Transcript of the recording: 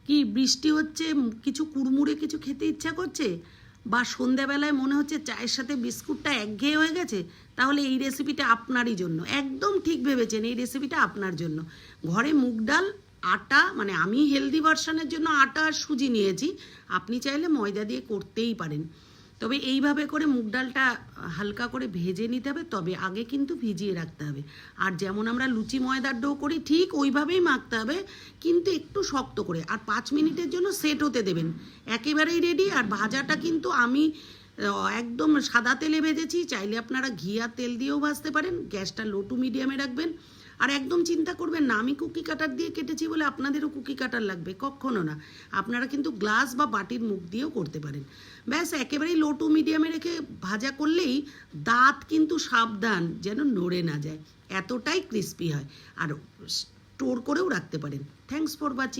কি বৃষ্টি হচ্ছে, কিছু কুড়মুড়ে কিছু খেতে ইচ্ছা করছে, বা সন্ধ্যাবেলায় মনে হচ্ছে চায়ের সাথে বিস্কুটটা একঘেয়ে হয়ে গেছে, তাহলে এই রেসিপিটা আপনারই জন্য। একদম ঠিক ভেবেছেন, এই রেসিপিটা আপনার জন্য। ঘরে মুগ ডাল, আটা, মানে আমি হেলদি ভার্সনের জন্য আটা আর সুজি নিয়েছি, আপনি চাইলে ময়দা দিয়ে করতেই পারেন। তবে এইভাবে করে মুগ ডালটা হালকা করে ভেজে নিতে হবে, তবে আগে কিন্তু ভিজিয়ে রাখতে হবে। আর যেমন আমরা লুচি ময়দার ডো করি ঠিক ওইভাবেই মাখতে হবে, কিন্তু একটু শক্ত করে। আর 5 মিনিটের জন্য সেট হতে দেবেন। একেবারেই রেডি। আর ভাজাটা কিন্তু আমি একদম সাদা তেলে ভেজেছি, চাইলে আপনারা ঘি আর তেল দিয়েও ভাজতে পারেন। গ্যাসটা লো টু মিডিয়ামে রাখবেন। আর একদম চিন্তা করবেন না আমি কুকি কাটার দিয়ে কেটেছি বলে আপনাদেরও কুকি কাটার লাগবে, কখনো না। আপনারা কিন্তু গ্লাস বা বাটির মুখ দিয়েও করতে পারেন। ব্যাস একেবারেই লো টু মিডিয়ামে রেখে ভাজা করলেই দাঁত কিন্তু সাবধান যেন নড়ে না যায়, এতটাই ক্রিস্পি হয়। আর স্টোর করেও রাখতে পারেন। Thanks for watching.